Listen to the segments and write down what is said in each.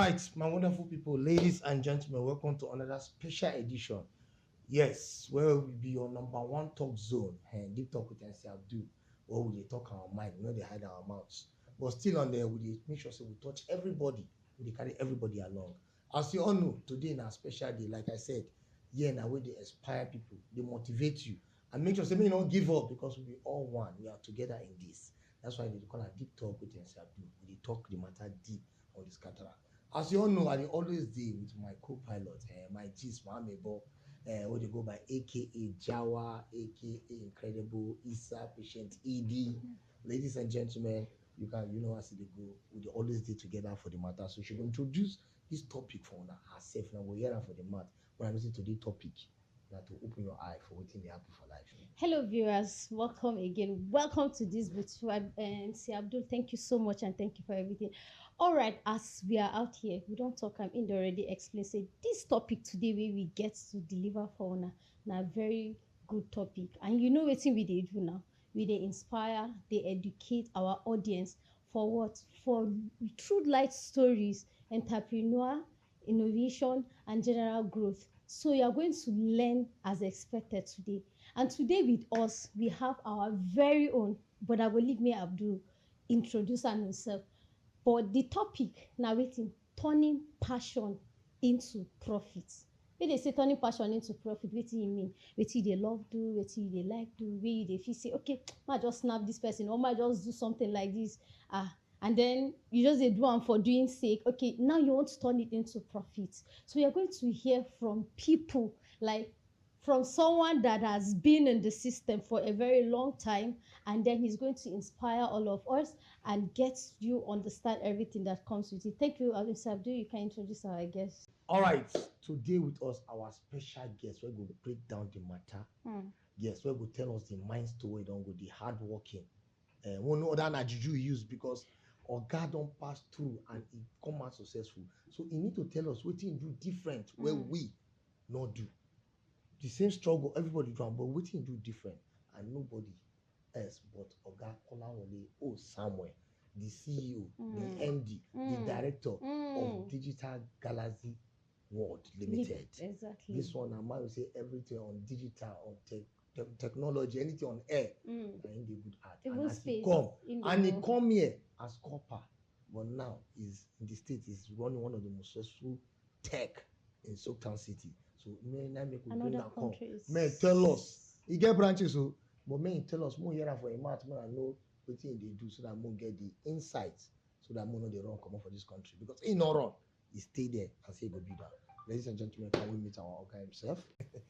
right, my wonderful people, ladies and gentlemen, welcome to another special edition. Yes, where will be your number one talk zone and deep talk with NC Abdul, where we dey talk our mind, we know they hide our mouths. But still on there, we dey make sure so we touch everybody, we dey carry everybody along. As you all know, today is a special day, like I said, yeah, now where they inspire people, they motivate you, and make sure say you don't give up because we be all one, we are together in this. That's why they call it deep talk with NC Abdul. We dey talk the matter deep on this cataract. As you all know, I dey always deal with my co-pilot, my G's, Mohammed Bo, what they go by AKA Jawa, AKA Incredible, Issa, Patient, ED. Ladies and gentlemen, you know as they go, we dey always deal together for the matter. So she will introduce this topic for herself. Now we're here for the math. When I listen to the topic, now to open your eye for what they happen for life. Hello, viewers. Welcome again. Welcome to this beautiful MC Abdul. Thank you so much and thank you for everything. All right, as we are out here, we don't talk. I'm in already explain. Say this topic today where we get to deliver for now very good topic. And you know what we dey do now? We dey inspire, they educate our audience for what? For true life stories, entrepreneur, innovation, and general growth. So you are going to learn as expected today. And today with us, we have our very own, but I will leave me Abdul introduce himself. But the topic now waiting, turning passion into profit. When they say turning passion into profit, what do you mean? What they love do, what they like do, where they feel say, okay, I just snap this person, or I just do something like this. And then you just do one for doing sake. Okay, now you want to turn it into profit. So you're going to hear from people like from someone that has been in the system for a very long time, and then he's going to inspire all of us and get you understand everything that comes with it. Thank you, Mr. Abdul. You can introduce our guest. All right, today with us, our special guest, we're going to break down the matter. Yes, we're going to tell us the mind story, don't go the hard working. We know that juju he use because our God don't pass through and he come out successful. So he need to tell us what he do different where we not do. The same struggle everybody do, but what he do different and nobody else but Oga Kolawole Samuel, the CEO, the MD, the director of Digital Galaxie World Limited. Exactly. This one, I might say everything on digital, on technology, anything on air, and in the good art. Even And as he space come, in the and he world. come here as copper, but now is in the state is running one of the most successful tech in Soaktown City. So man, I make we bring Another that come. countries. Man, tell us. He get branches, so but man, tell us more here for a month. Man, I know what thing they do so that more get the insights, so that more know they run come up for this country because he not run. He stay there and say go be that. Ladies and gentlemen, can we meet our guy himself?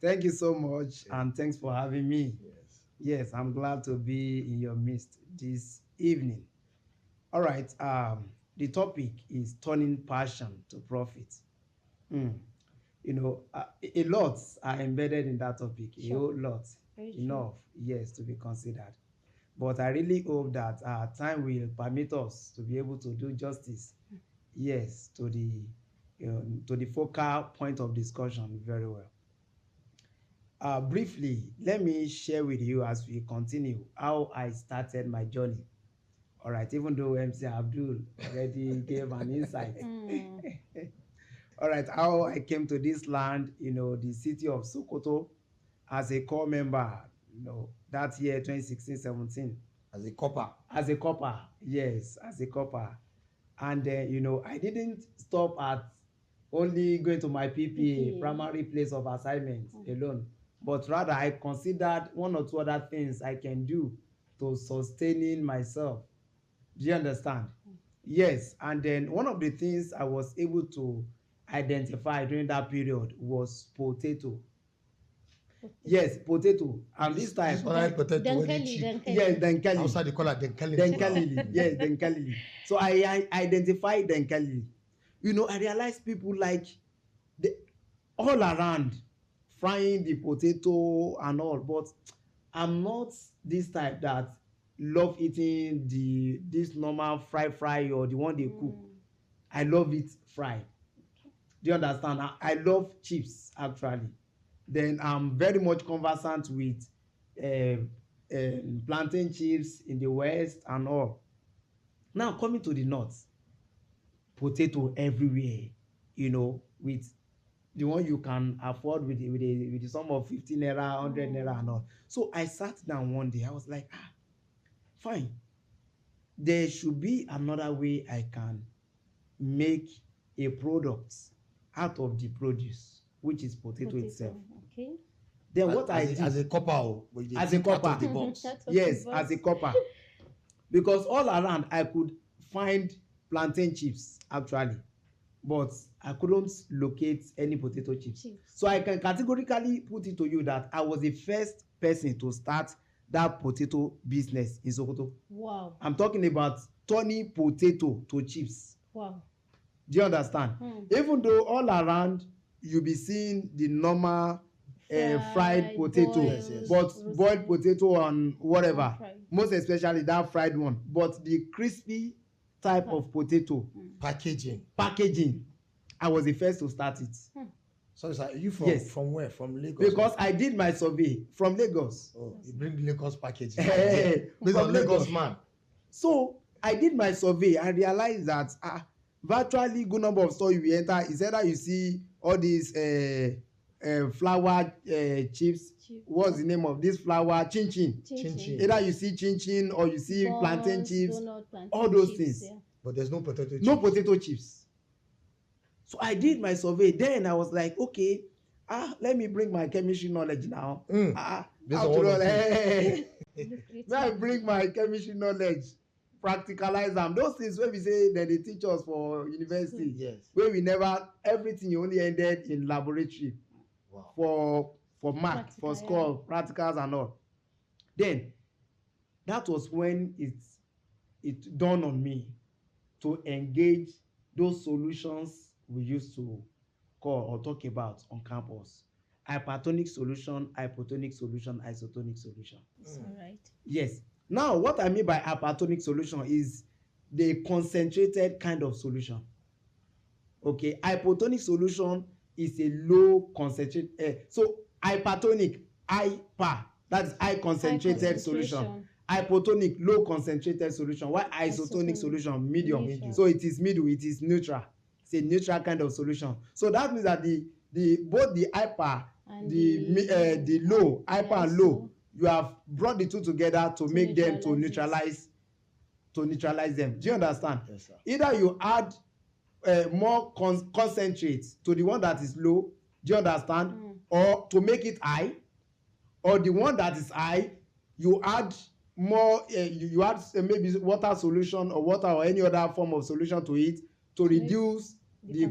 Thank you so much, and thanks for having me. Yes. Yes, I'm glad to be in your midst this evening. All right, the topic is turning passion to profit. You know, a lot are embedded in that topic, a Sure. whole lot, Very true. enough, yes, to be considered. But I really hope that time will permit us to be able to do justice, yes, to the focal point of discussion very well. Briefly, let me share with you as we continue how I started my journey. All right, even though MC Abdul already gave an insight. All right, how I came to this land, you know, the city of Sokoto as a core member, you know, that year 2016-17. As a copper. As a copper, yes, as a copper. And, you know, I didn't stop at only going to my PPA, primary place of assignment alone, but rather I considered one or two other things I can do to sustaining myself. Do you understand? Yes, and then one of the things I was able to identify during that period was potato. Yes, potato. And this time, This one potato when they cheap. yes, Denkali. Outside they call it Denkali. Denkali, yes, Denkali. So I identified Denkali. You know, I realized people like the all around frying the potato and all, but I'm not this type that love eating this normal fry or the one they cook. I love it fried. Do you understand? I love chips actually. Then I'm very much conversant with plantain chips in the west and all. Now coming to the north, potato everywhere, you know, with the one you can afford with the sum of 15 naira, 100 naira and all. So I sat down one day, I was like, fine, there should be another way I can make a product out of the produce, which is potato itself. Okay. Then what I did as a copper, as a copper, out of the box. yes, as a copper, because all around I could find plantain chips actually, but I couldn't locate any potato chips. So I can categorically put it to you that I was the first person to start that potato business in Sokoto. Wow. I'm talking about turning potato to chips. Wow. Do you understand? Even though all around you be seeing the normal fried potato, but boiled potato and whatever, most especially that fried one, but the crispy type of potato packaging, I was the first to start it. So it's like, you from Yes. from where? From Lagos? Because I did my survey from Lagos. Oh, you bring Lagos packaging. Hey, Based from on Lagos Lagos. man. So I did my survey and realized that virtually good number of stores you enter is either you see all these flour chips. What's the name of this flour? Chin chin. Either you see chin chin or you see plantain chips, all those things. Yeah. But there's no potato chips. No potato chips. So I did my survey. Then I was like, okay, let me bring my chemistry knowledge now. Based on After all all, of hey, now I bring my chemistry knowledge, practicalize them. Those things where we say that they teach us for university, Yes. where we never, everything only ended in laboratory. Wow. For math, for school, practicals and all. Then that was when it dawned on me to engage those solutions we used to call or talk about on campus. Hypertonic solution, hypotonic solution, isotonic solution. All right. Yes. Now, what I mean by hypertonic solution is the concentrated kind of solution. Okay, hypotonic solution is a low concentrated. So hypertonic, hyper, that is high concentrated solution. Hypotonic, low concentrated solution. While isotonic solution, medium. So it is middle, it is neutral. It's a neutral kind of solution. So that means that the both the hyper and the low, hyper and low, you have brought the two together to make them to neutralize them. Do you understand? Yes, sir. Either you add more concentrate to the one that is low, do you understand? Or to make it high, or the one that is high, you add more, you add maybe water solution or water or any other form of solution to it to reduce the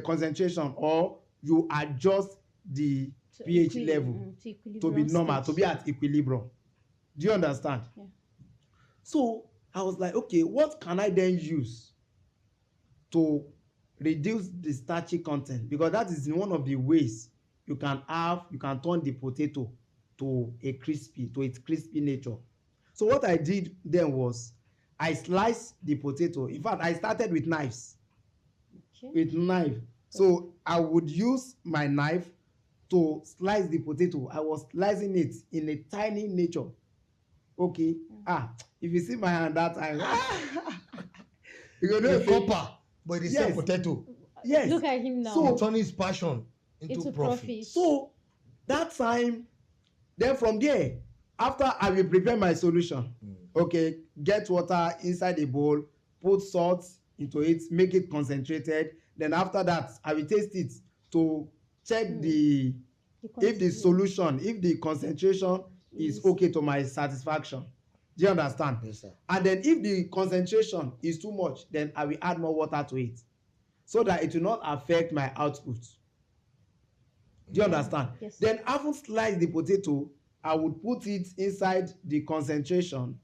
concentration, or you adjust the pH level to be normal, to be at equilibrium. Do you understand? Yeah. So I was like, okay, what can I then use to reduce the starchy content? Because that is one of the ways you can turn the potato to its crispy nature. So what I did then was I sliced the potato. In fact, I started with knives. Okay. With knife. So I would use my knife to slice the potato. I was slicing it in a tiny nature. Okay. If you see my hand that time, you go know copper, but it's a potato. Yes. Look at him now. So turn his passion into profit. So that time, then from there, after I will prepare my solution, okay, get water inside a bowl, put salt into it, make it concentrated. Then after that, I will taste it to check if the solution, if the concentration is okay to my satisfaction. Do you understand? Yes, sir. And then if the concentration is too much, then I will add more water to it so that it will not affect my output. Do you understand? Yes. Then after slice the potato, I would put it inside the concentration,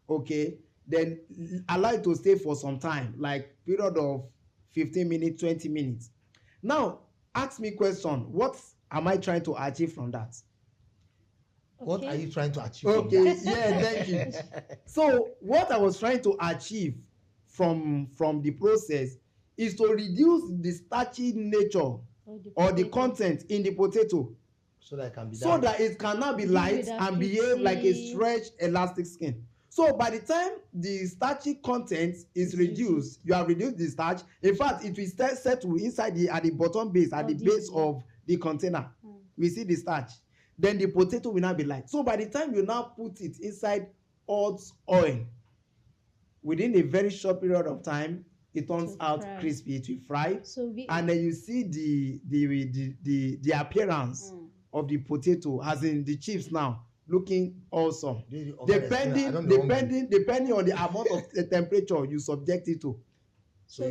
okay? Then allow it to stay for some time, like period of 15 minutes, 20 minutes. Now, ask me question, what am I trying to achieve from that? What are you trying to achieve? Okay, yeah, thank you. So what I was trying to achieve from the process is to reduce the starchy nature or the content in the potato, so that it can be so that it cannot be light and behave like a stretched elastic skin. So by the time the starchy content is reduced, you have reduced the starch. In fact, it will settle inside at the bottom base, at the base of the container. We see the starch. Then the potato will now be light. So by the time you now put it inside hot oil, within a very short period of time, it turns out crispy. It will fry, and then you see the appearance of the potato, as in the chips now, looking awesome. Depending on the amount of the temperature you subject it to. So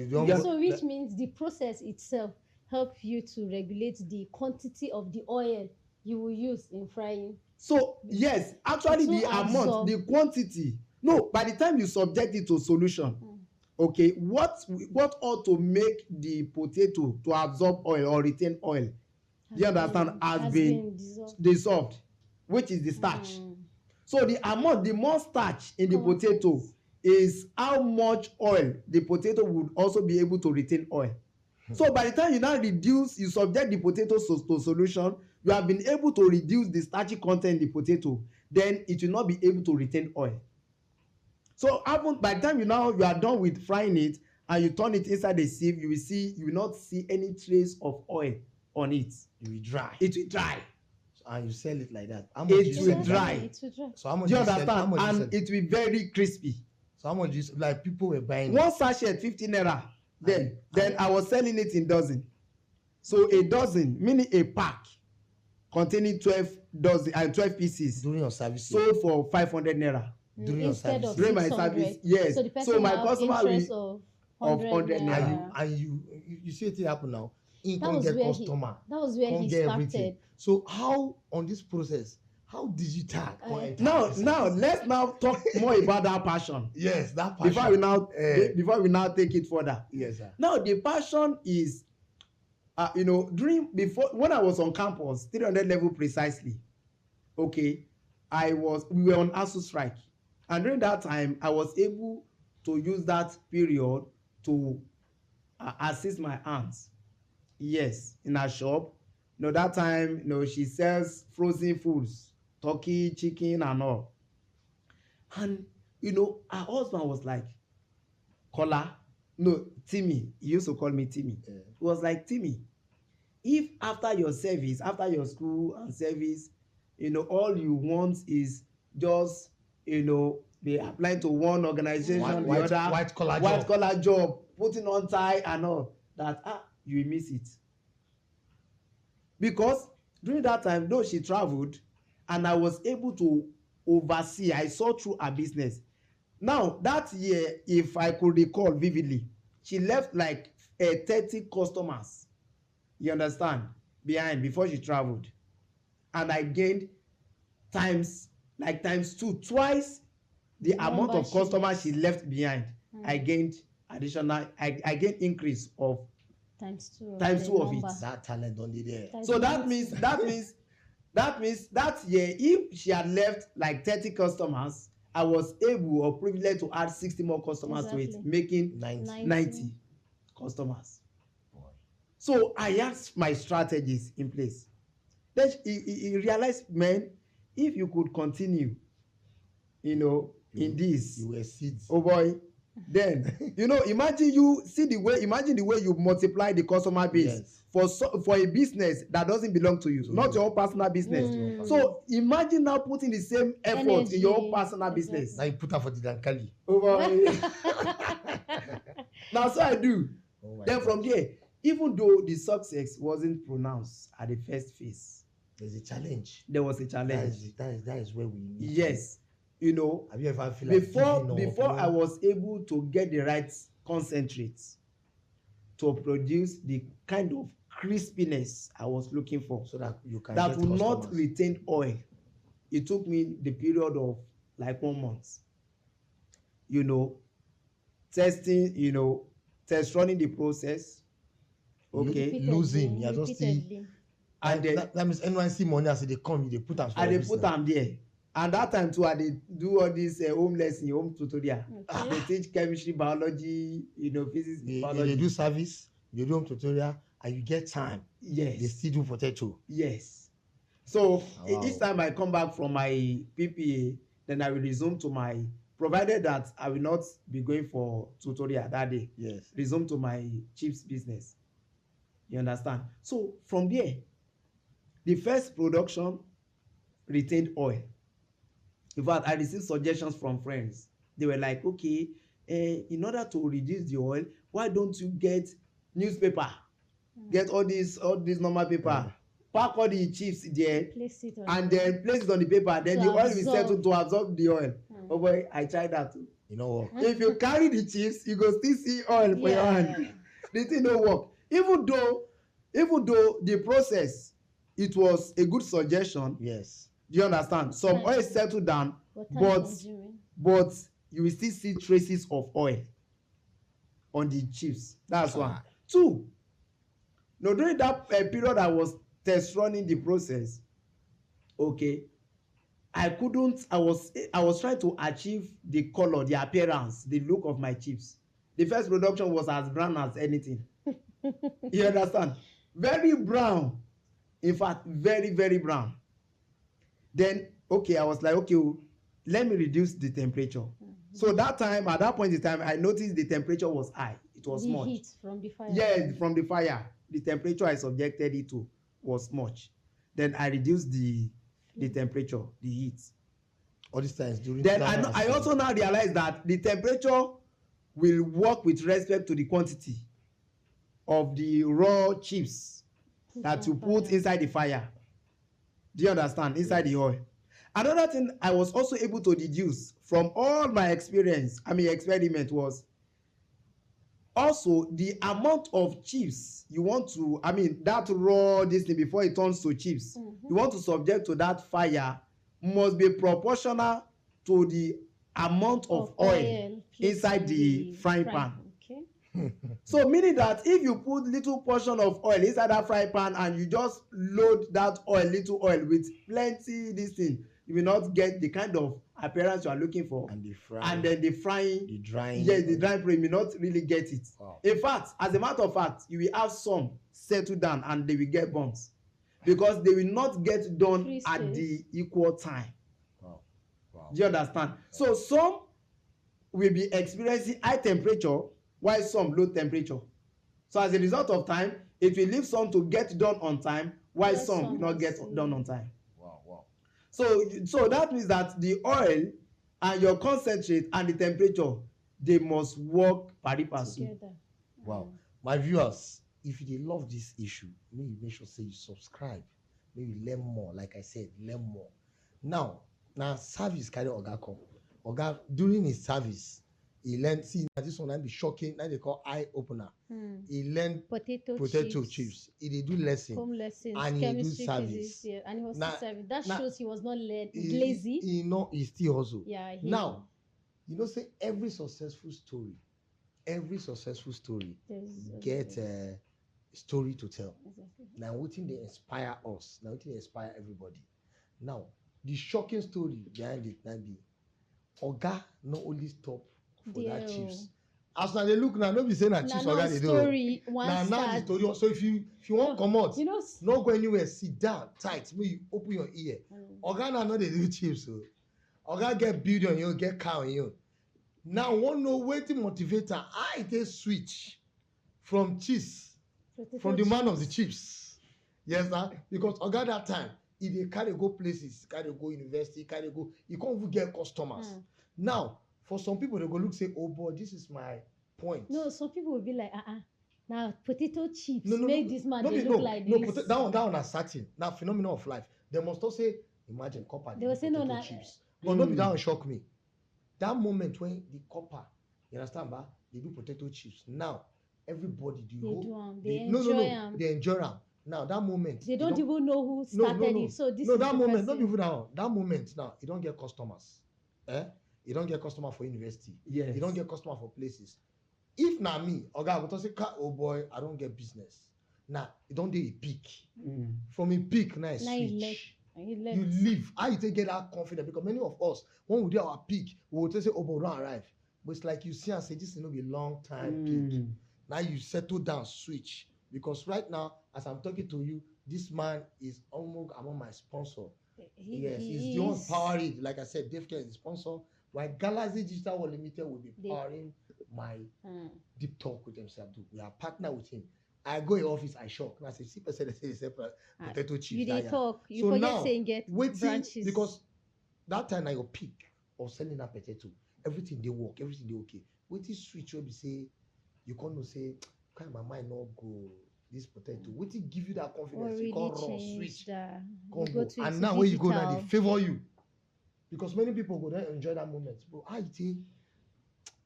which means the process itself help you to regulate the quantity of the oil you will use in frying. So yes, actually the amount, the quantity. No, by the time you subject it to solution, okay, what ought to make the potato to absorb oil or retain oil, do you understand, has been dissolved, which is the starch. So the amount, the more starch in the potato is how much oil the potato would also be able to retain oil. So by the time you now reduce, you subject the potato to solution, you have been able to reduce the starchy content in the potato, then it will not be able to retain oil. So by the time you are done with frying it and you turn it inside the sieve, you will not see any trace of oil on it. It will dry. It will dry. And you sell it like that. It will dry. So how much do you understand? And it will be very crispy. So how much like people were buying one sachet 50 naira. Then I was selling it in dozen. So a dozen, meaning a pack containing 12 pieces. During your service. Sold for 500 naira. During your service. During my service, yes. So my customer will of 100 naira. And you see it happen now. He can't get customer. That was where he started. Everything. So how on this process? How digital? Now let's talk more about that passion. Yes, that passion. Before we now take it further. Yes, sir. Now the passion is, when I was on campus, 300 level precisely. Okay, we were on ASU strike, and during that time, I was able to use that period to assist my aunt. Yes, in her shop. That time, she sells frozen foods, turkey, chicken, and all. And her husband was like, Timmy. He used to call me Timmy. Yeah. He was like, Timmy, if after your service, after your school and service, all you want is just, be applying to one organization, white collar job, putting on tie and all, that you will miss it. Because during that time, though she traveled, and I was able to oversee, I saw through her business. Now, that year, if I could recall vividly, she left like 30 customers, you understand, behind before she traveled. And I gained times 2, twice the amount of customers she left behind. I gained I gained increase of times two of it. That talent only there. So that means that year, if she had left like 30 customers, I was able or privileged to add 60 more customers to it, making 90 customers. Boy. So I had my strategies in place. Then he realized, man, if you could continue, in this, you were seeds. Oh boy. Then imagine the way you multiply the customer base. Yes. for a business that doesn't belong to you, not your own personal business. So imagine now putting the same effort in your own personal business. Now you put up for the Dankali. Now so I do. Then from there, even though the success wasn't pronounced at the first phase, there's a challenge. There was a challenge. That is where we need. Yes. Have you ever feel like before I was able to get the right concentrates to produce the kind of crispiness I was looking for, so that you can that will not retain oil, it took me the period of like 1 month. Testing, test running the process. Okay, losing. You just see, and then that means NYC money as they come, they put them. And they put them there. And that time too, I did do all this home lesson, home tutorial. Okay. They teach chemistry, biology, physics, biology. They do service, they do home tutorial, and you get time. Yes. They still do potato. Yes. So each time I come back from my PPA, then I will resume to my provided that I will not be going for tutorial that day. Yes. Resume to my chips business. You understand? So from there, the first production retained oil. In fact, I received suggestions from friends. They were like, okay, in order to reduce the oil, why don't you get newspaper? Get all this normal paper, pack all the chips there, Place it on and then place it on the paper. Then the oil will settle to absorb the oil. Oh boy, I tried that too. You know what? If you carry the chips, you go still see oil for your hand. The thing no work. Even though the process, it was a good suggestion. Yes. Do you understand? Some oil settle down, but you will still see traces of oil on the chips. That's one. Two, now during that period I was test running the process, okay, I was trying to achieve the color, the appearance, the look of my chips. The first production was as brown as anything. You understand? Very brown. In fact, very, very brown. Then, okay, I was like, okay, let me reduce the temperature. So at that point in time, I noticed the temperature was high. It was much. The heat from the fire. Yes, from the fire. The temperature I subjected it to was much. Then I reduced the temperature, the heat. All these times during. Then I also now realize that the temperature will work with respect to the quantity of the raw chips that you put inside the fire. Do you understand? Inside the oil. Another thing I was also able to deduce from all my experiment was also the amount of chips you want to, that raw this thing before it turns to chips, you want to subject to that fire must be proportional to the amount of oil inside the frying pan. Okay. So meaning that if you put little portion of oil inside that frying pan and you just load that little oil with plenty this thing, you will not get the kind of appearance you are looking for. And then the drying, yes, the drying you may not really get it. Wow. In fact, as a matter of fact, you will have some settle down and they will get burns because they will not get done at the equal time. Wow. Wow. Do you understand? So some will be experiencing high temperature while some low temperature. So as a result of time, it will leave some to get done on time while some will not get done on time. So that means that the oil and your concentrate and the temperature, they must work pari passu. Wow. My viewers, if you love this issue, maybe make sure say you subscribe. Maybe learn more. Like I said, learn more. Now service carry Oga come. Oga during his service, he learned, see, this one might be shocking. Now they call eye opener. He learned potato chips. He did do lessons. Home lessons, and he do service. Physics, yeah, and he was still service. That shows he was not lazy. He still hustle. Yeah. Now, say every successful story get a story to tell. Exactly. Now, what thing they inspire us? Now, what thing they inspire everybody? Now, the shocking story behind it might be Oga not only stop for that chips. As now they look now, nobody saying that chips Oga they do. Now the story. So if you want come out, not go anywhere, sit down tight, make you open your ear. Oga now they do chips. So Oga get build on you, get car on you. Now one know waiting motivator. I take switch from cheese, from the man of the chips. Yes, sir. Because Oga that time, he dey carry go places, carry go university, he can't even get customers. Now, for some people, they go look say, oh boy, this is my point. No, some people will be like, now potato chips make this man look like this. That one is certain. Now, phenomenon of life. They must also say, imagine copper. They will say potato chips. But not that one shock me. That moment when the copper, you understand, ba? They do potato chips. Now, everybody they enjoy them. They enjoy them. Now that moment, they don't even know who started it. So this is that moment, person. not even now. That moment now, you don't get customers. You don't get customer for university. Yes. You don't get customer for places. If na me, Oga, I go say, oh boy, I don't get business. Now, you don't do a peak. From a peak, now it's switch. You leave. How you take get that confidence? Because many of us, when we do our peak, we will say, oh boy, don't arrive. But it's like you see and say, this is not be long time peak. Now you settle down, switch. Because right now, as I'm talking to you, this man is almost among my sponsor. He's the one powering. Like I said, Dave Care is the sponsor. Why Galaxie Digital World Limited will be They- powering my Mm. deep talk with MC Abdul. We are partner with him. I go in office, I shock. I say, see, person say potato chips. You that dey year." talk. You So forget now, saying get waiting branches. because that time na your peak of selling that potato. Everything they work, everything they okay. Waiting switch will be say, you can't know say, kind my mind not go this potato. Waiting give you that what confidence. You really can't run, changed switch, that? come You go go. to And it now when you go now, they digital. favor you. Because many people go there enjoy that moment. Bro, I take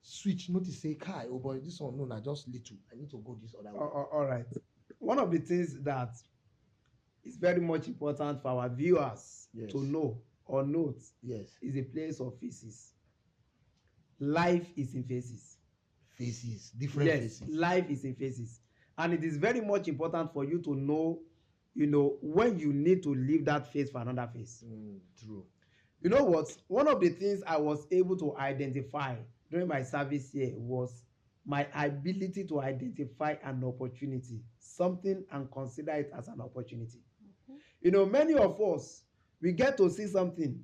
switch, notice say, Kai, oh boy, this one no, na just little. I need to go this other way. All right. One of the things that is very much important for our viewers Yes. to know or note Yes. is a place of faces. Life is in faces. Faces, different Yes, faces. life is in faces. And it is very much important for you to know, when you need to leave that phase for another phase. True. You know what? One of the things I was able to identify during my service here was my ability to identify an opportunity, something, and consider it as an opportunity. Many of us, we get to see something,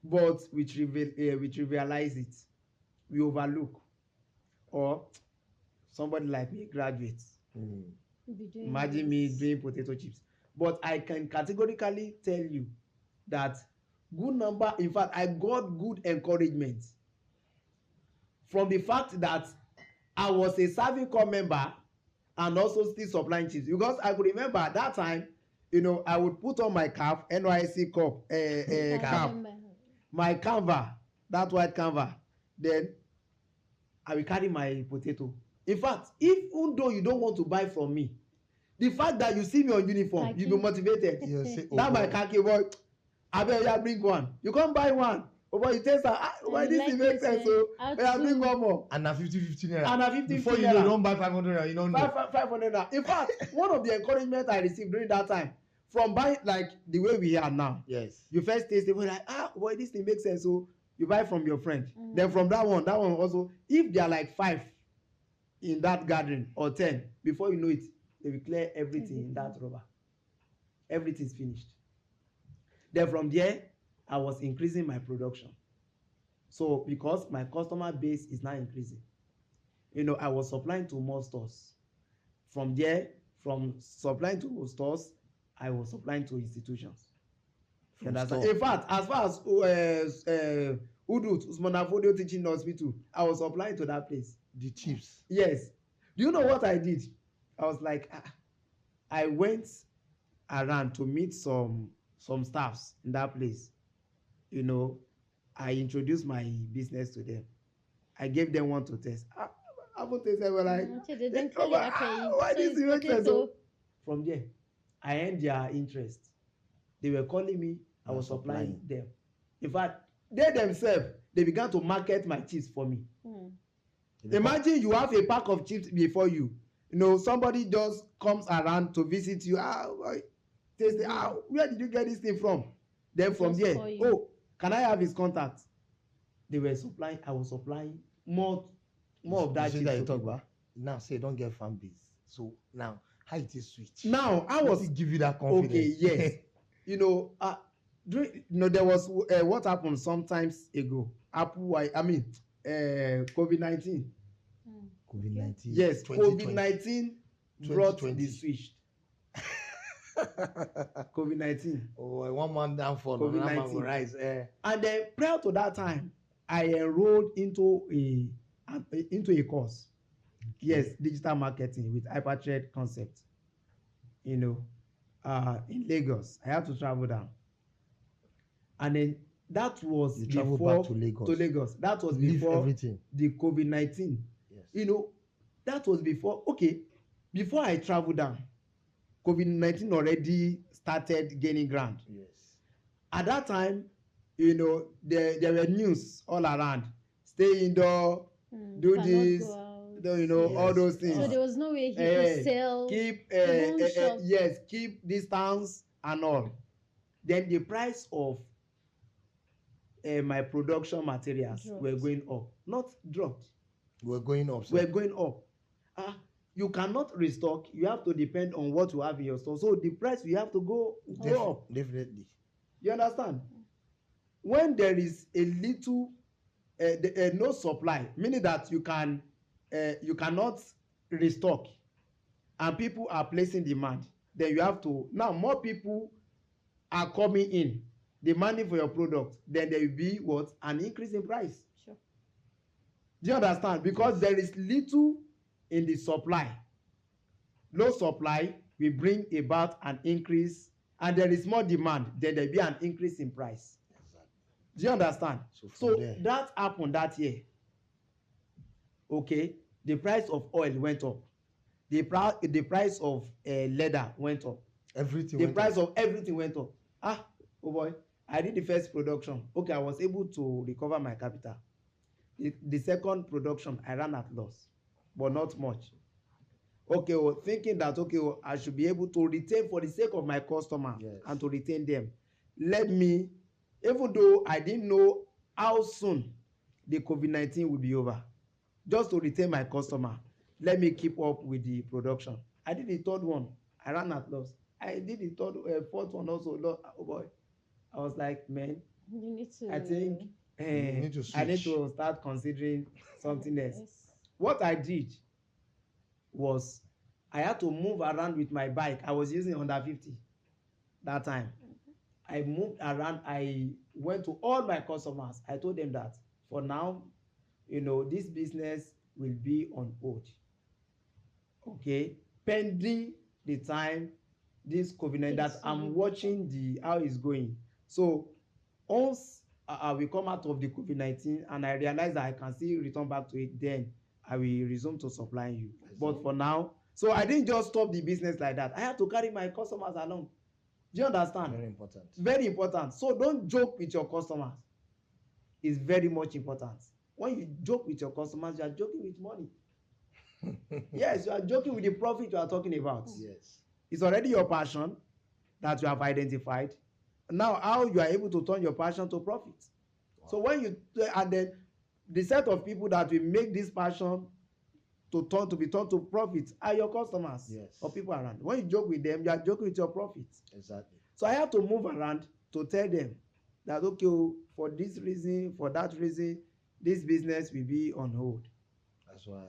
but we trivialize it. We overlook. Or somebody like me, graduate. Imagine me doing potato chips. But I can categorically tell you that good number, in fact, I got good encouragement from the fact that I was a serving corps member and also still supplying chips. Because I could remember at that time, I would put on my cap, NYSC cap, my canva, that white canva. Then I will carry my potato. In fact, even though you don't want to buy from me, the fact that you see me on uniform, you be motivated. You say, oh that boy. my khaki boy, abeg bring one. You come buy one. Oh boy, you taste am. Boy, this thing make sense. So bring one more. And na 50 naira. And na 50 Before you naira. know, you don't buy 500 naira. You don't know. 500 naira. In fact, one of the encouragement I received during that time from buying like the way we are now. Yes. You first taste it, like boy, this thing makes sense. So you buy from your friend. Then from that one also, if there are like 5 in that gathering or 10, before you know it, they will clear everything in that rubber. Everything is finished. Then from there, I was increasing my production. So because my customer base is now increasing, I was supplying to more stores. From there, from supplying to stores, I was supplying to institutions. In fact, as far as Udut, Usman Afodio Teaching Hospital, I was supplying to that place. The chips. Yes. Do you know what I did? I was like, I went around to meet some staffs in that place. I introduced my business to them. I gave them one to test. I would test them like, why this make sense? So from there, I earned their interest. They were calling me. I was supplying them. In fact, they themselves, they began to market my chips for me. Imagine you have a pack of chips before you. Somebody just comes around to visit you. Taste it. Where did you get this thing from? Then from there, can I have his contact? They were supplying. I was supplying more of that. That you talk about. Now say don't get fan base. So now how it is switch? Now I was give you that confidence. Okay, yes. There was what happened sometimes ago. COVID-19. COVID-19. Yes, COVID-19 brought the switch. COVID-19. Oh, one man down for COVID-19 man will rise. And then prior to that time, I enrolled into a course. Yes, digital marketing with hypertrade concept. In Lagos, I had to travel down, and then that was before back to Lagos. That was before everything. The COVID-19. Yes. That was before. Okay, before I traveled down, COVID-19 already started gaining ground. Yes. At that time, there were news all around. Stay indoor, do this, all those things. So there was no way he could sell. Keep distance and all. Then the price of my production materials were going up, not dropped. We're going up. We're going up. You cannot restock. You have to depend on what you have in your store. So the price you have to go up. Definitely. You understand? When there is a little no supply, meaning that you cannot restock, and people are placing demand, then you have to, now more people are coming in demanding for your product, then there will be what, an increase in price. Sure. Do you understand? Because Yes. there is little in the supply. Low supply will bring about an increase, and there is more demand, then there will be an increase in price. Exactly. Do you understand? So from there, that happened that year. Okay, the price of oil went up. The price of leather went up. everything The went price up. of everything went up. Oh boy, I did the first production. Okay, I was able to recover my capital. The second production, I ran at loss, but not much. Okay, well, thinking that, okay, well, I should be able to retain for the sake of my customer. Yes. And to retain them. Let me, even though I didn't know how soon the COVID-19 will be over, just to retain my customer, let me keep up with the production. I did the third one, I ran at loss. I did the fourth one also. Oh boy, I was like, man, You need to. I think You need to I need switch. to start considering something else. Yes. What I did was, I had to move around with my bike. I was using Honda 50 that time. I moved around. I went to all my customers. I told them that for now, this business will be on hold. Okay, pending the time this COVID-19, that I'm watching how it's going. So once we come out of the COVID-19 and I realize that I can still return back to it, then I will resume to supplying you. But for now, so I didn't just stop the business like that. I had to carry my customers along. Do you understand? Very important. Very important. So don't joke with your customers. It's very much important. When you joke with your customers, you are joking with money. Yes, you are joking with the profit you are talking about. Yes. It's already your passion that you have identified. Now, how you are able to turn your passion to profit. Wow. So when you, and then the set of people that will make this passion to be turned to profit are your customers. Yes. Or people around. When you joke with them, you are joking with your profit. Exactly. So I have to move around to tell them that, okay, for this reason, for that reason, this business will be on hold. That's why.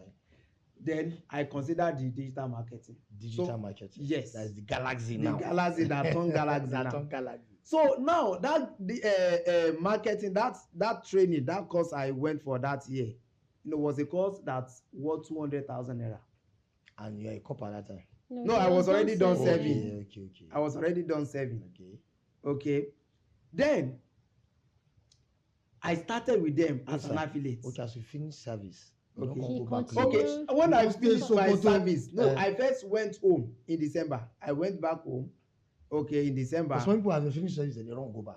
Then I consider the digital marketing. Digital marketing. Yes. That's the Galaxie the now. Galaxie that turned Galaxie that now. turned Galaxie. So now that the marketing, that training, that course I went for that year, was a course that's worth 200,000 naira. And you're a cop at that time. No, I was already done serving. Okay. I was already done serving. Okay. Okay. Then I started with them as an affiliate. Okay, as you finish service. Okay. Don't go back. Okay. When I finished my service, I first went home in December. I went back home. Okay, in December. Some people have finished service and they don't go back.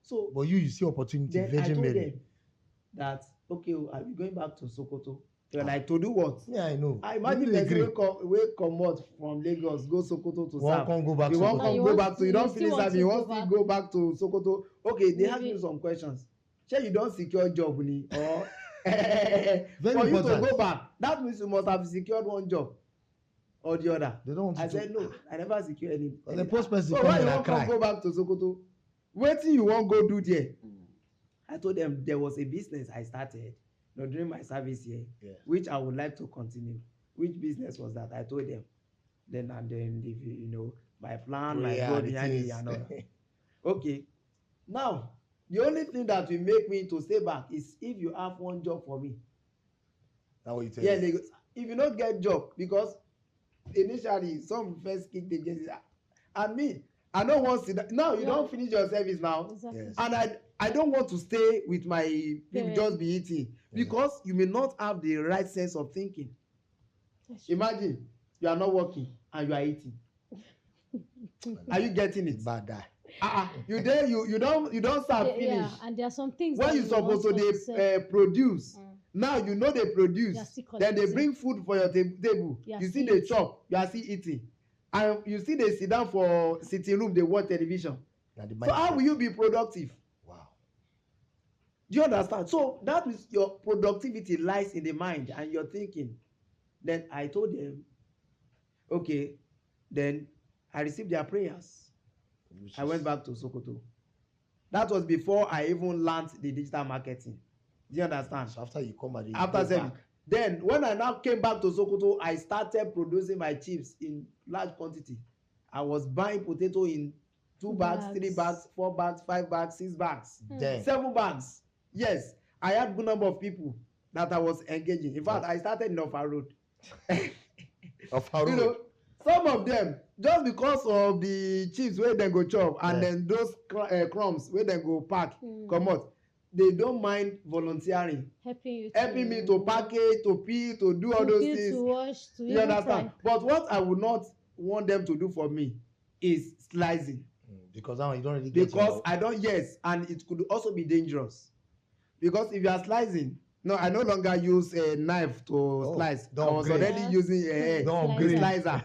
So, but you see opportunity. Then Virgin I told Mary. them that, okay, I'll be going back to Sokoto. They're like, to do what? Yeah, I know. I imagine person wey comot from Lagos go Sokoto to serve. One can't go back. You won't come go back to. You don't finish serving. You want to go back to Sokoto. Okay, they ask you some questions. Shey you don secure job ni or for you to go back? That means you must have secured one job or the other. They don't want to. I said no. I never secure any. The post person so why you wan come go back to Sokoto? Wetin you wan go do there? I told them there was a business I started during my service here, which I would like to continue. Which business was that? I told them. Then my plan, my goal behind it and all. Okay. Now, the only thing that will make me to stay back is if you have one job for me. That's what you tell me. If you don't get job, because initially some first kicked against it. And me, I don't want to. Now you don't finish your service now. Exactly. Yes. And I don't want to stay with my people just be eating because you may not have the right sense of thinking. Imagine you are not working and you are eating. Are you getting it? Bad. You there? You don't start finish. Yeah, and there are some things when you supposed to they produce. Now you know they produce. Then they bring food for your table. You see they chop. You are still eating. And you see they sit down for sitting room. They watch television. So how will you be productive? Wow. Do you understand? So that is your productivity lies in the mind and your thinking. Then I told them, okay, then I received their prayers. I went back to Sokoto. That was before I even learned the digital marketing. Do you understand? So after you come back, you After go serving. back. Then when I now came back to Sokoto, I started producing my chips in large quantity. I was buying potato in 2 bags, 3 bags, 4 bags, 5 bags, 6 bags, Then 7 bags. Yes, I had good number of people that I was engaging. In fact, Yeah. I started in Offa Road. of our You road. know, some of them just because of the chips wey dem go chop and Yeah. then those crumbs wey dem go pack Mm. comot, they don't mind volunteering, helping me to package, to peel, to do all those things. to wash, to You even understand? fry. But what I would not want them to do for me is slicing, Because now you don't really get because your, I don't, yes, and it could also be dangerous, because if you are slicing, no, I no longer use a knife to slice. I don't was upgrade. already using a Don't a upgrade. slicer.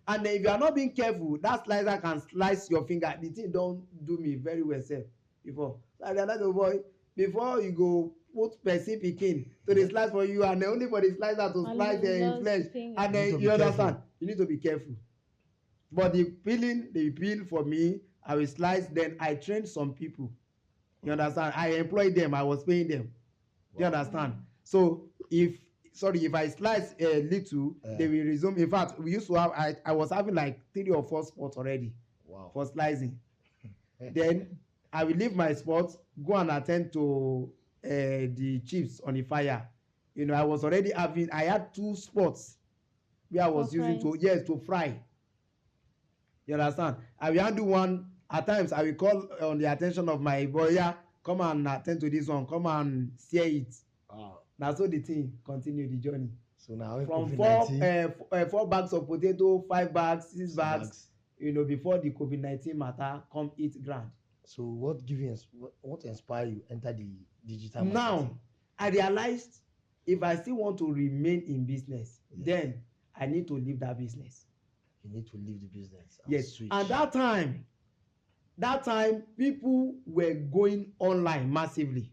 And then if you are not being careful, that slicer can slice your finger. The thing don do me very well sef before. So I realize, oh boy, before you go put person pikin to dey slice for you, and then only for the slicer to And slice lost flesh, finger. and You need to then be you careful. understand, you need to be careful. But the peeling, they peel for me, I will slice. Then I trained some people. You understand? I employed them, I was paying them. Do you understand? So if I slice a little, they will resume. In fact, we used to have, I was having like 3 or 4 spots already for slicing. Then I will leave my spot, go and attend to the chips on the fire. You know, I had 2 spots where I was using to fry. You understand? I will handle one. At times I will call on the attention of my boy, yeah, come and attend to this one, come and sear it. Na so the thing continue the journey. So now From 4 bags of potato, 5 bags, 6 bags, you know, before the COVID-19 matter come hit ground. So what inspired you enter the digital marketing? Now I realized if I still want to remain in business, then I need to leave that business. You need to leave the business. Yes. Switch. And that time people were going online massively.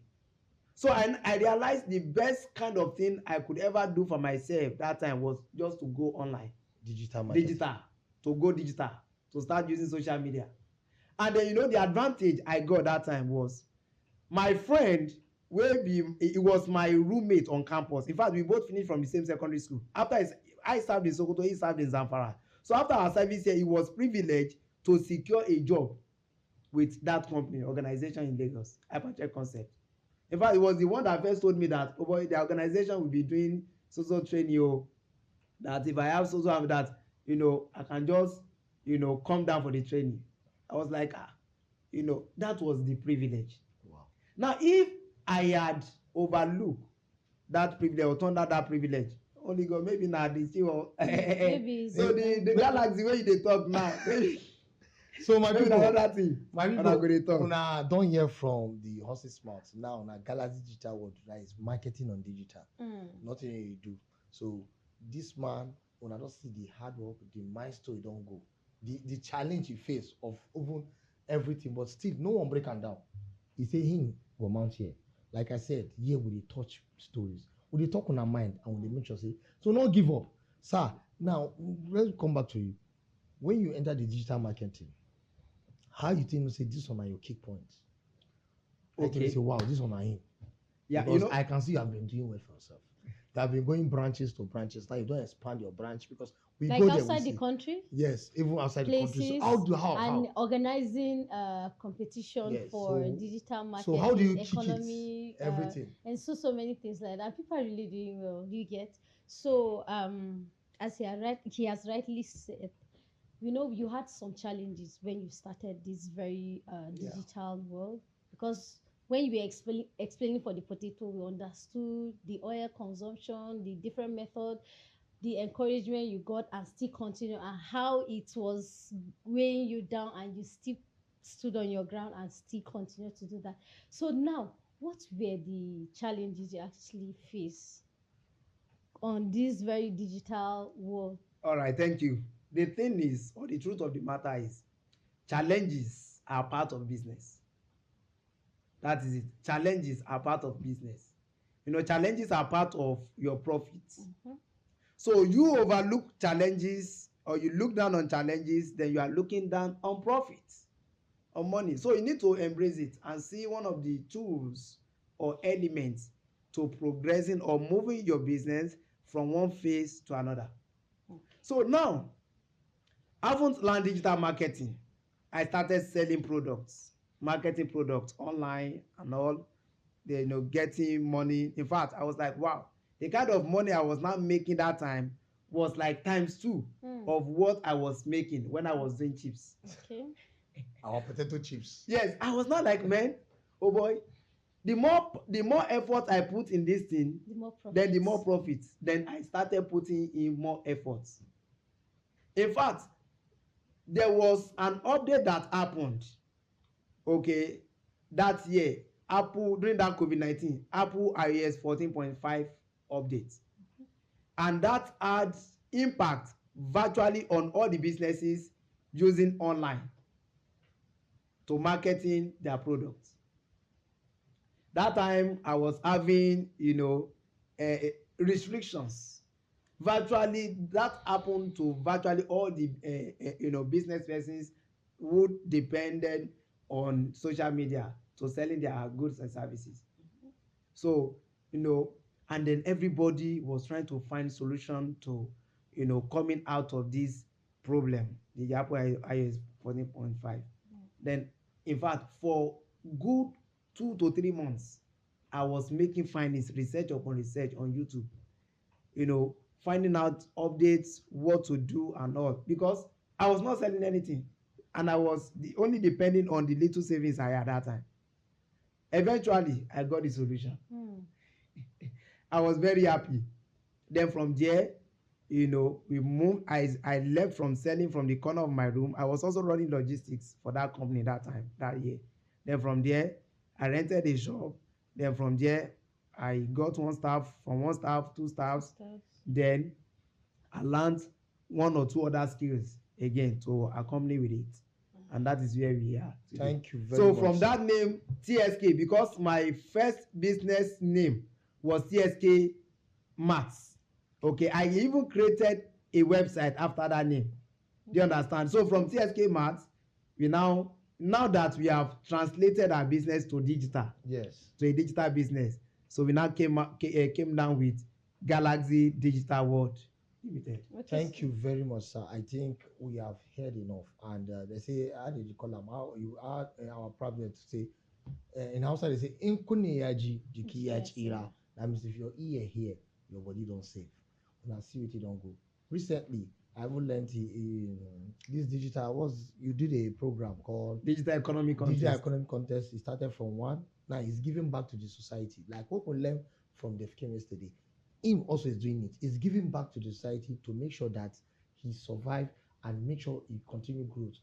So I realized the best kind of thing I could ever do for myself that time was just to go online. Digital marketing. Digital, to start using social media. And then, you know, the advantage I got that time was my friend he was my roommate on campus. In fact, we both finished from the same secondary school. After I served in Sokoto, he served in Zamfara. So after our service here, he was privileged to secure a job with that company, organization in Lagos, Hypercheck Concept. In fact, it was the one that first told me that, oh boy, the organization will be doing social training, that if I have social that, you know, I can just, you know, come down for the training. I was like, you know, that was the privilege. Wow. Now, if I had overlooked that privilege or turned out that privilege, only God, maybe now they still maybe so the Galaxie way they talk now. So my people, una don't hear from the horse's mouth. Now Galaxie Digital World, that is marketing on digital. Nothing you do. So this man, when I don't see the hard work, the milestone you don't go, the challenge he face of even everything, but still no one break him down. He say him go mount here. Like I said, here we dey touch stories. We dey talk on our mind and we dey make sure say, so not give up. Sir, now let's come back to you. When you enter the digital marketing, how you think you say this one are your key points? Okay. You say, wow, this one are him. Yeah, because you know, I can see you have been doing well for yourself. You have been going branches to branches. Now you don't expand your branch because we like go there. Outside the country? Yes, even outside places, the country. So how? Organizing competition for digital marketing. So how do you economy, kick it? Everything. And so many things like that. People are really doing well. You get? So as he has rightly said, you know, you had some challenges when you started this very digital world, because when you were explaining for the potato, we understood the oil consumption, the different method, the encouragement you got and still continue, and how it was weighing you down and you still stood on your ground and still continue to do that. So now, what were the challenges you actually face on this very digital world? All right, thank you. The thing is, or the truth of the matter is, challenges are part of business. That is it. Challenges are part of business. You know, challenges are part of your profits. So you overlook challenges or you look down on challenges, then you are looking down on profits, on money. So you need to embrace it and see one of the tools or elements to progressing or moving your business from one phase to another. So now, I haven't learned digital marketing. I started selling products, marketing products online and all. They, getting money. In fact, I was like, wow, the kind of money I was not making that time was like times 2 of what I was making when I was doing chips. Okay. Our potato chips. Yes, I was not like, man, oh boy, the more effort I put in this thing, then the more profits. Then I started putting in more efforts. In fact, there was an update that happened, okay, that year. Apple, during that COVID-19, Apple iOS 14.5 update. And that had impact virtually on all the businesses using online to marketing their products. That time I was having, restrictions. Virtually, that happened to virtually all the, business persons who depended on social media to selling their goods and services. So, and then everybody was trying to find solution to, coming out of this problem, the Apple iOS 14.5. Then, in fact, for good 2 to 3 months, I was making findings, research upon research on YouTube, finding out updates, what to do and all, because I was not selling anything and I was only depending on the little savings I had at that time. Eventually, I got the solution. I was very happy. Then from there, we moved. I left from selling from the corner of my room. I was also running logistics for that company that time, that year. Then from there, I rented a shop. Then from there, I got one staff, from one staff, 2 staffs. Then I learned 1 or 2 other skills again to accompany with it. And that is where we are today. Thank you very much. So from that name, TSK, because my first business name was TSK Maths. Okay, I even created a website after that name. Do you understand? So from TSK Maths, we now that we have translated our business to digital, yes, to a digital business, so we now came down with Galaxie Digital World Limited. Thank you very much, sir. I think we have heard enough. And they say, how did you call them? How you are our problem to say, in Hausa they say, "Inkune yaji jiki ya chira." That means if your ear here, your body don't save. When I see it, don't go. Recently, I have learned in this digital. You did a program called Digital Economy Contest. Digital Economy Contest. It started from 1. Now it's giving back to the society. Like what we learned from the film yesterday. Him also is doing it. He's giving back to the society to make sure that he survive and make sure he continue growth.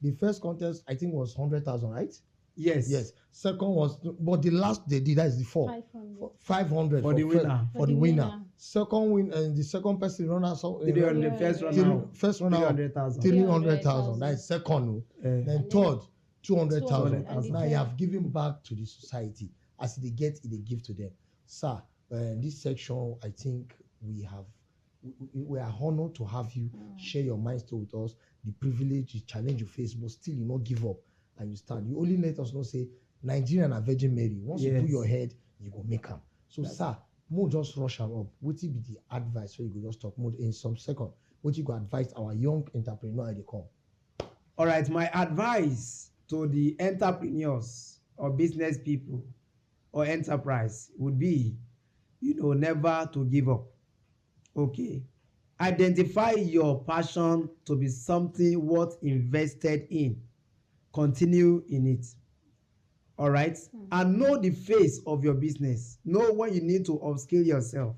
The first contest I think was 100,000, right? Yes. Yes. Second was, but the last they did, that is the 500 for the winner. For the winner. Second win, and the second person runner. So the first runner. First runner 300,000. 300,000. That is second. Then third, 200,000. 200,000. Now you have given back to the society as they get it, they give to them, sir. This section, I think we are honored to have you share your mind story with us, the privilege, the challenge you face, but still you not give up and you stand. You only let us know, say, Nigerian and Virgin Mary. Once you put your head, you go make them. So, sir, more just rush them up. What will be the advice? So you go just talk more in some second. What you go advise our young entrepreneur they come? All right, my advice to the entrepreneurs or business people or enterprise would be, never to give up. Okay. Identify your passion to be something worth invested in. Continue in it. All right. And know the face of your business. Know when you need to upskill yourself.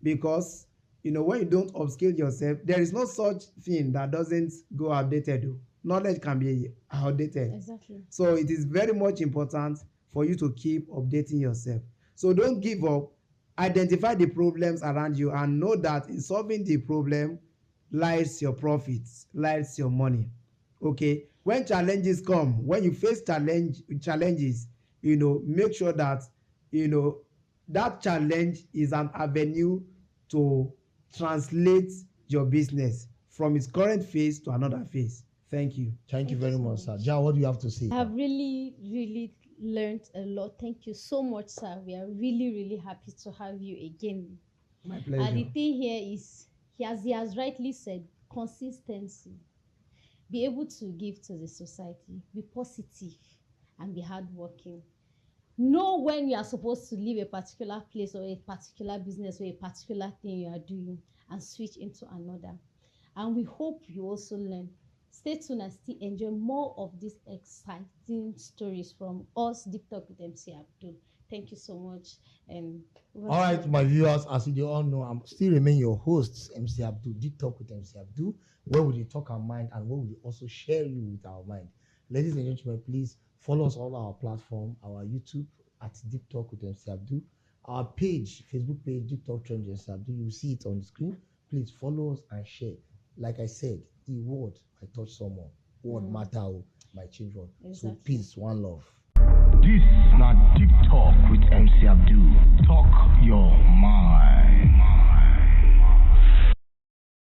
Because, when you don't upskill yourself, there is no such thing that doesn't go outdated. Knowledge can be outdated. Exactly. So it is very much important for you to keep updating yourself. So don't give up. Identify the problems around you and know that in solving the problem lies your profits, lies your money. Okay. When challenges come, when you face challenges, make sure that, that challenge is an avenue to translate your business from its current phase to another phase. Thank you. Thank you very much, sir. Ja, what do you have to say? I have really, really learned a lot. Thank you so much, sir. We are really, really happy to have you again. My And pleasure. the thing here is, he has rightly said, consistency. Be able to give to the society, be positive, and be hardworking. Know when you are supposed to leave a particular place or a particular business or a particular thing you are doing and switch into another. And we hope you also learn. Stay tuned and still enjoy more of these exciting stories from us, Deep Talk with MC Abdul. Thank you so much. And All right, my viewers, as you all know, I'm still remain your host, MC Abdul, Deep Talk with MC Abdul, where we talk our mind and where we also share you with our mind. Ladies and gentlemen, please follow us on our platform, our YouTube at Deep Talk with MC Abdul, our page, Facebook page, Deep Talk Trend with MC Abdul. You see it on the screen. Please follow us and share. Like I said, the word I touch someone, word matter, my children. Exactly. So peace, one love. This not Deep Talk with